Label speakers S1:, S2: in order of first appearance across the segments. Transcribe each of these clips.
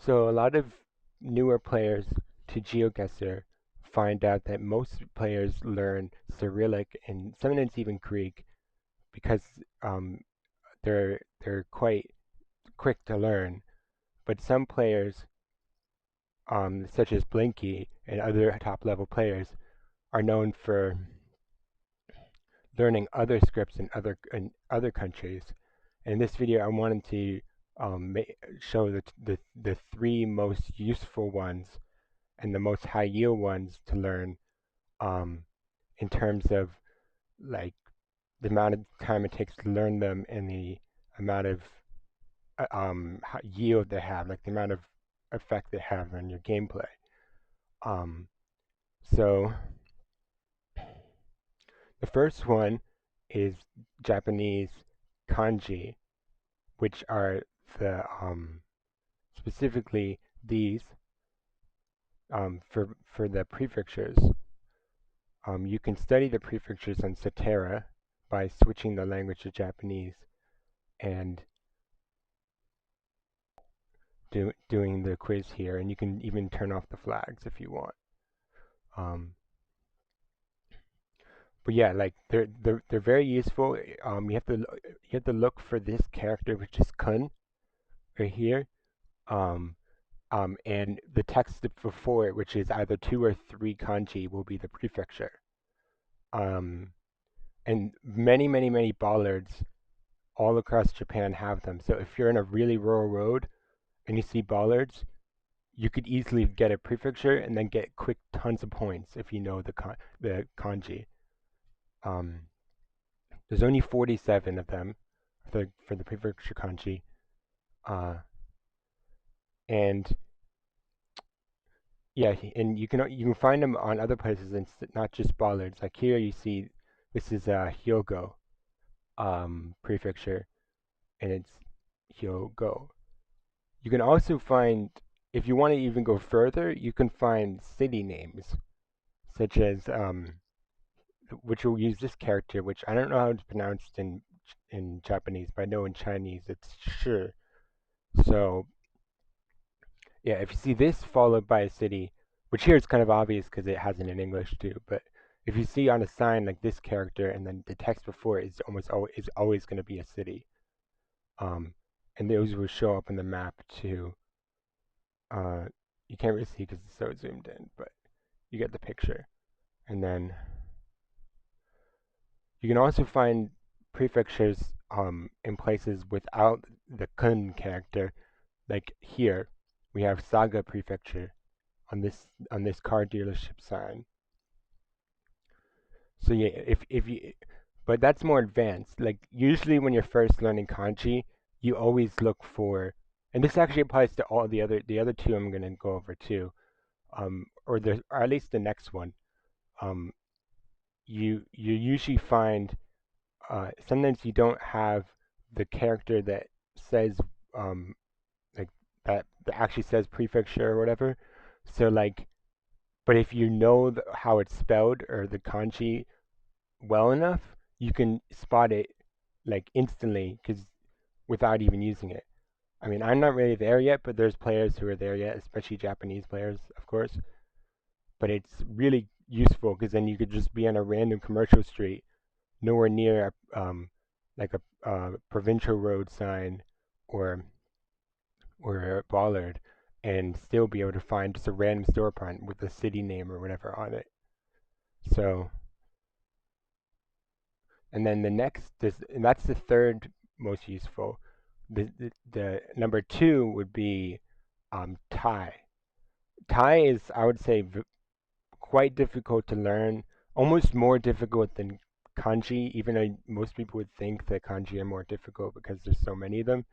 S1: So a lot of newer players to Geoguessr find out that most players learn Cyrillic and sometimes even Greek because they're quite quick to learn. But some players, such as Blinky and other top level players, are known for learning other scripts in other countries. And in this video, I wanted to show the three most useful ones and the most high yield ones to learn um, in terms of like the amount of time it takes to learn them and the amount of yield they have, like the amount of effect they have on your gameplay. Um, so the first one is Japanese kanji, which are the specifically these for the prefixtures. You can study the prefixtures on Satera by switching the language to Japanese and doing the quiz here, and you can even turn off the flags if you want. Um, but yeah, like they're very useful. You have to look for this character, which is kun right here. Um, and the text before it, which is either 2 or 3 kanji, will be the prefixture. Um, and many bollards all across Japan have them. So if you're in a really rural road and you see bollards, you could easily get a prefixture and then get quick tons of points if you know the kanji. Um, there's only 47 of them for the prefixture kanji, uh, and yeah, and you can find them on other places and not just bollards. Like here, you see this is a Hyogo prefixture, and it's Hyogo. You can also find, if you want to even go further, you can find city names, such as which will use this character, which I don't know how it's pronounced in Japanese, but I know in Chinese it's shi. So yeah, if you see this followed by a city, which here is kind of obvious because it has it in English too, but if you see on a sign like this character and then the text before it is always going to be a city, um, and those will show up in the map too. Uh, you can't really see because it's so zoomed in, but you get the picture. And then you can also find prefixtures in places without the kun character. Like here, we have Saga prefecture on this car dealership sign. So yeah, if you, but that's more advanced. Like usually when you're first learning kanji, you always look for, and this actually applies to all the other two I'm gonna go over too, or at least the next one. Um, you usually find sometimes you don't have the character that says um, like that actually says prefixture or whatever. So like, but if you know how it's spelled or the kanji well enough, you can spot it like instantly because without even using it. I mean, I'm not really there yet, but there's players who are there yet, especially Japanese players, of course. But it's really useful because then you could just be on a random commercial street, nowhere near like a provincial road sign or or a bollard, and still be able to find just a random storefront with a city name or whatever on it. So, and then and that's the third most useful. The number two would be Thai. Thai is, I would say, quite difficult to learn, almost more difficult than kanji, even though most people would think that kanji are more difficult because there's so many of them.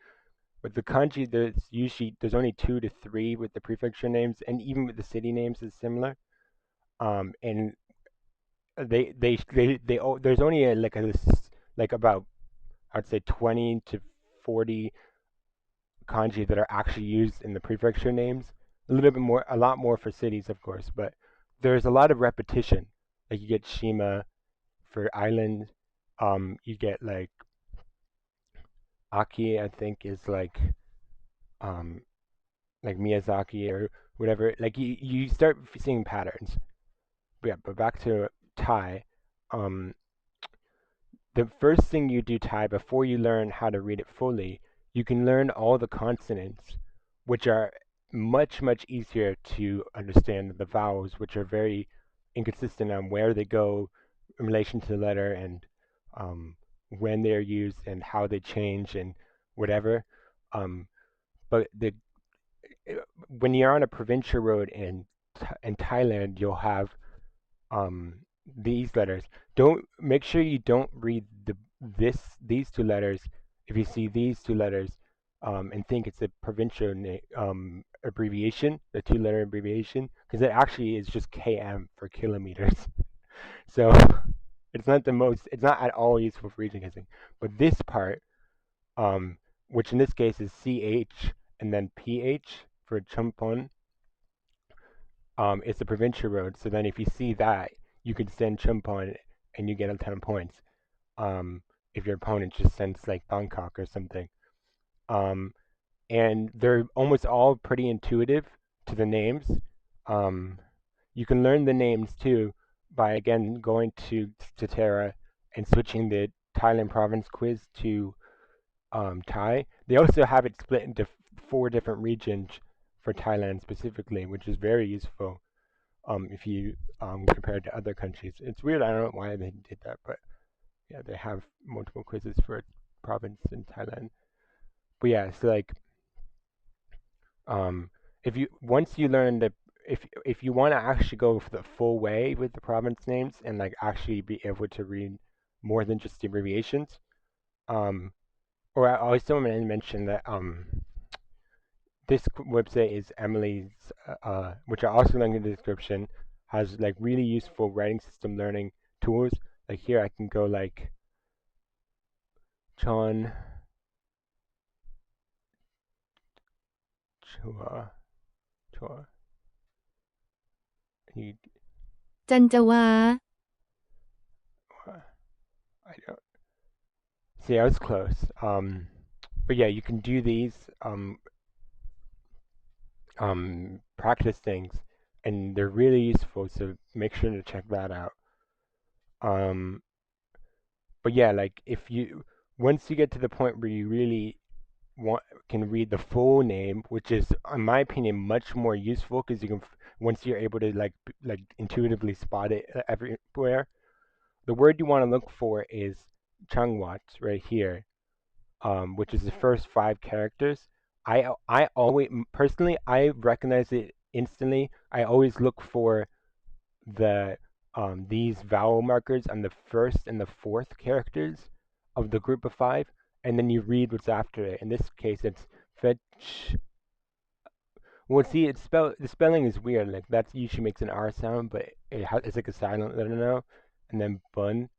S1: With the kanji, there's only 2 to 3 with the prefixture names, and even with the city names is similar. And there's only like about, I'd say, 20 to 40 kanji that are actually used in the prefixture names. A little bit more, a lot more for cities, of course, but there's a lot of repetition. Like you get Shima for island. You get like Aki, I think is like um like Miyazaki or whatever. Like you start seeing patterns. But yeah, but back to Thai. Um, the first thing you do Thai before you learn how to read it fully, you can learn all the consonants, which are much easier to understand than the vowels, which are very inconsistent on where they go in relation to the letter and um, when they're used and how they change and whatever. Um, but when you're on a provincial road in Thailand, you'll have um, these letters. Don't make sure you don't read these two letters if you see these two letters and think it's a provincial abbreviation, the two-letter abbreviation, because it actually is just km for kilometers. So it's not at all useful for region guessing. But this part, um, which in this case is ch and then ph for chumpon, it's a provincial road. So then if you see that, you could send Chumpon and you get a ton of points. If your opponent just sends like Bangkok or something. Um, and they're almost all pretty intuitive to the names. Um, you can learn the names too by again going to Terra and switching the Thailand province quiz to Thai. They also have it split into four different regions for Thailand specifically, which is very useful if you compare it to other countries. It's weird. I don't know why they did that, but yeah, they have multiple quizzes for a province in Thailand. But yeah, so like um, if you once you learn the if you want to actually go for the full way with the province names and like actually be able to read more than just the abbreviations, um, or I also want to mention that this website is Emily's, which I also link in the description, has like really useful writing system learning tools. Like here, I can go like Chon Chua Chua. He,
S2: จันจวา
S1: I don't see. I was close. But yeah, you can do these practice things, and they're really useful. So make sure to check that out. Um, but yeah, like if you once you get to the point where you really want can read the full name, which is, in my opinion, much more useful because you can once you're able to like intuitively spot it everywhere. The word you want to look for is changwat right here, which is the first five characters. I always personally I recognize it instantly. I always look for the these vowel markers on the first and the fourth characters of the group of five, and then you read what's after it. In this case, it's fetch. Well, see, the spelling is weird. Like that usually makes an R sound, but it's like a silent letter now, and then bun,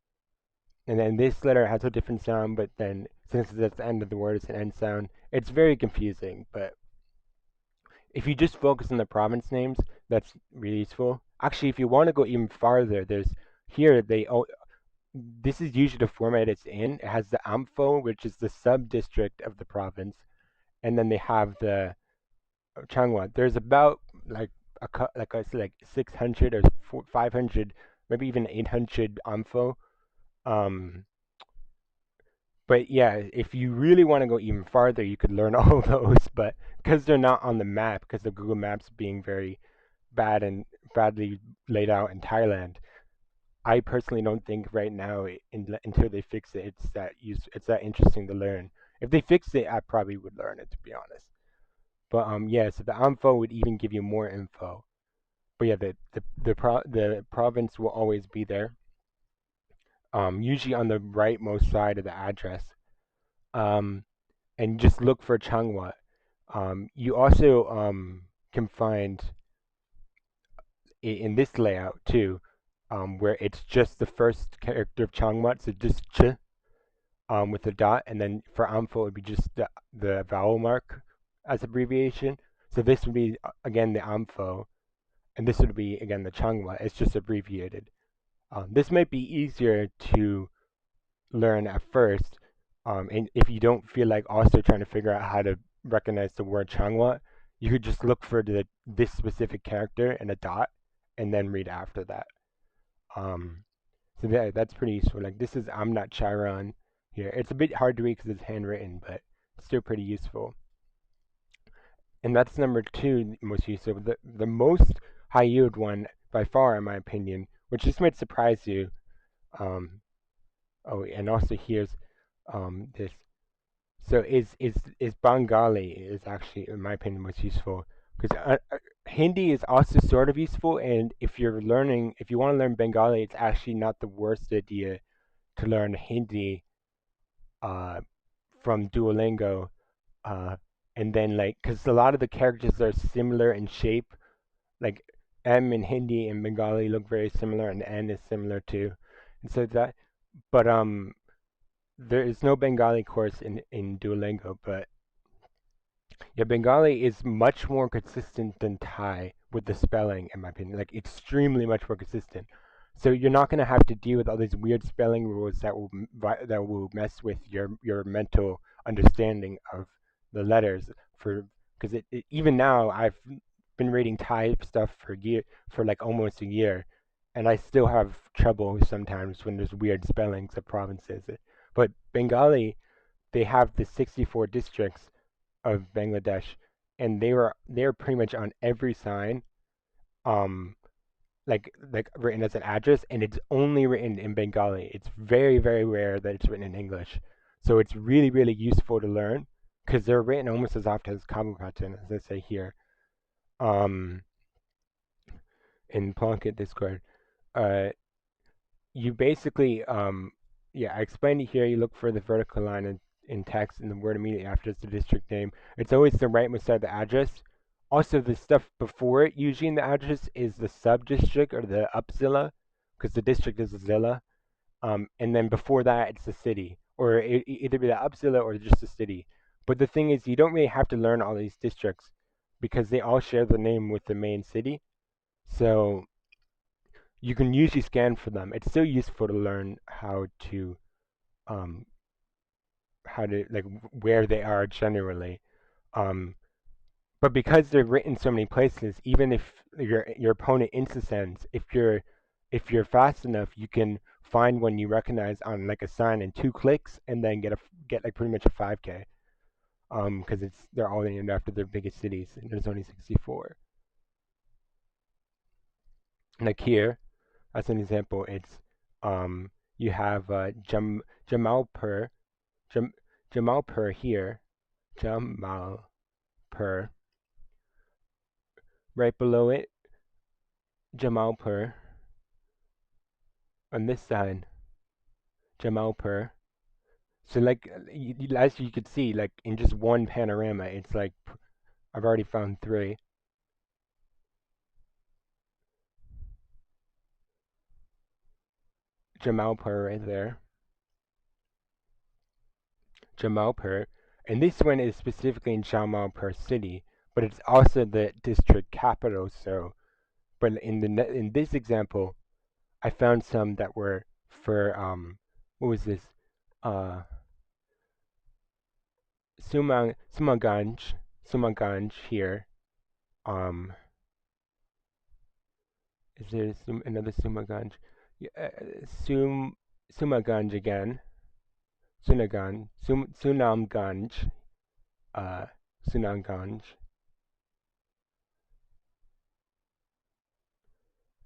S1: and then this letter has a different sound, but then since it's at the end of the word, it's an end sound. It's very confusing, but if you just focus on the province names, that's really useful. Actually, if you want to go even farther, there's here this is usually the format it's in. It has the Ampho, which is the sub-district of the province, and then they have the Changwon. There's about like I said, like 600 or 500, maybe even 800 Ampho. Um, but yeah, if you really want to go even farther, you could learn all those. But because they're not on the map, because of Google Maps being very bad and badly laid out in Thailand, I personally don't think right now, until they fix it, it's that interesting to learn. If they fix it, I probably would learn it, to be honest. But yeah, so the info would even give you more info. But yeah, the province will always be there. Usually on the rightmost side of the address. Um, and just look for Changwa. You also can find it in this layout too, where it's just the first character of Changwa, so just ch with a dot, and then for Ampho it would be just the vowel mark as abbreviation. So this would be again the Ampho, and this would be again the Changwa. It's just abbreviated. This might be easier to learn at first, and if you don't feel like also trying to figure out how to recognize the word Changwa, you could just look for this specific character and a dot, and then read after that. Um, so that's pretty useful. Like this is I'm not Chiron here. It's a bit hard to read because it's handwritten, but it's still pretty useful. And that's number two most useful. The most high yield one by far, in my opinion, which this might surprise you. Um, oh, and also here's this. So is Bengali is actually, in my opinion, most useful because Hindi is also sort of useful. And if you want to learn Bengali, it's actually not the worst idea to learn Hindi uh, from Duolingo. Uh, and then like, because a lot of the characters are similar in shape, like M in Hindi and Bengali look very similar, and N is similar too. And so that, but there is no Bengali course in Duolingo, but yeah, Bengali is much more consistent than Thai with the spelling, in my opinion. Like extremely much more consistent. So you're not going to have to deal with all these weird spelling rules that will mess with your mental understanding of the letters. For because even now I've been reading Thai stuff for like almost a year, and I still have trouble sometimes when there's weird spellings of provinces. But Bengali, they have the 64 districts of Bangladesh, and they're pretty much on every sign, um, like written as an address, and it's only written in Bengali. It's very very rare that it's written in English, so it's really really useful to learn because they're written almost as often as Kabupaten, as I say here, um, in Plunkett Discord. Uh, you basically yeah, I explained it here. You look for the vertical line in text and the word immediately after is the district name. It's always the rightmost side of the address. Also, the stuff before it, usually in the address, is the sub-district or the upzilla, because the district is a zilla. And then before that, it's the city, or either be the upzilla or just the city. But the thing is, you don't really have to learn all these districts because they all share the name with the main city. So you can usually scan for them. It's still useful to learn um, how to like where they are generally. Um, but because they're written so many places, even if your opponent insta-sends, if you're fast enough, you can find one you recognize on like a sign in 2 clicks, and then get like pretty much a 5K. Because they're all named after their biggest cities, and there's only 64. Like here, as an example, it's you have Jamalpur, Jam, Jamalpur here, Jamalpur. Right below it, Jamalpur. On this side, Jamalpur. So like as you could see, like in just one panorama, it's like I've already found three. Jamalpur right there. Jamalpur. And this one is specifically in Jamalpur city, but it's also the district capital. So, but in this example, I found some that were for what was this? Uh, Sumaganj here. Um, is there another Sumaganj? Yeah, Sumaganj again. Sunamganj. Uh, Sunamganj.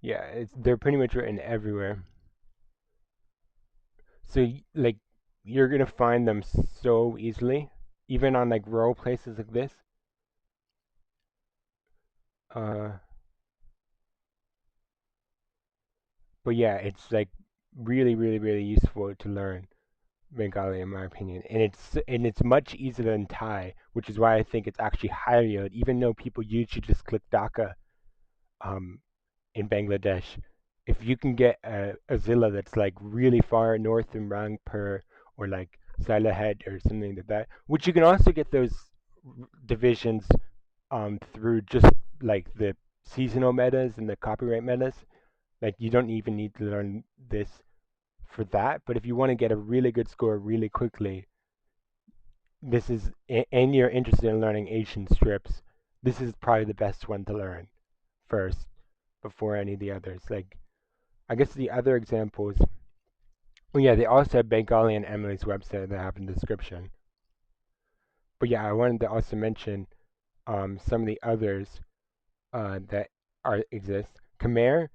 S1: Yeah, they're pretty much written everywhere. So like you're gonna find them so easily, even on like rural places like this. Uh, but yeah, it's like really, really, really useful to learn Bengali in my opinion, and it's much easier than Thai, which is why I think it's actually higher yield, even though people usually just click Dhaka um, in Bangladesh. If you can get a Zilla that's like really far north in Rangpur or like Sylhet or something like that, which you can also get those divisions through just like the seasonal metas and the copyright metas. Like you don't even need to learn this for that. But if you want to get a really good score really quickly, this is and you're interested in learning Asian strips, this is probably the best one to learn first before any of the others. Like, I guess the other examples, well, yeah, they also have Bengali and Emily's website that have in the description. But yeah, I wanted to also mention some of the others that are exist. Khmer,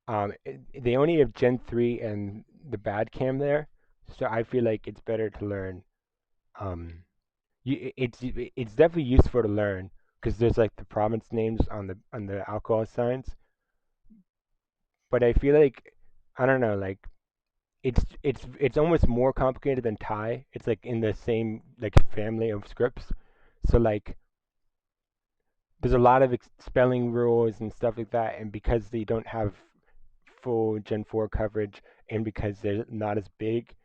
S1: they only have Gen 3 and the bad cam there, so I feel like it's better to learn. Um, it's definitely useful to learn because there's like the province names on the alcohol signs, but I feel like I don't know, like it's almost more complicated than Thai. It's like in the same like family of scripts, so like there's a lot of spelling rules and stuff like that, and because they don't have full Gen 4 coverage, and because they're not as big,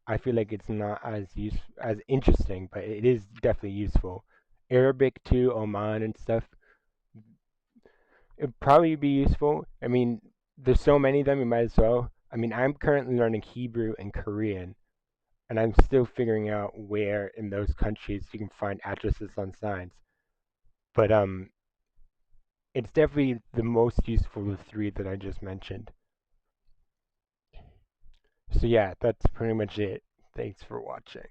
S1: I feel like it's not as interesting, but it is definitely useful. Arabic too, Oman and stuff, it'd probably be useful. I mean, there's so many of them, you might as well. I mean, I'm currently learning Hebrew and Korean, and I'm still figuring out where in those countries you can find addresses on signs. But it's definitely the most useful of the three that I just mentioned. So yeah, that's pretty much it. Thanks for watching.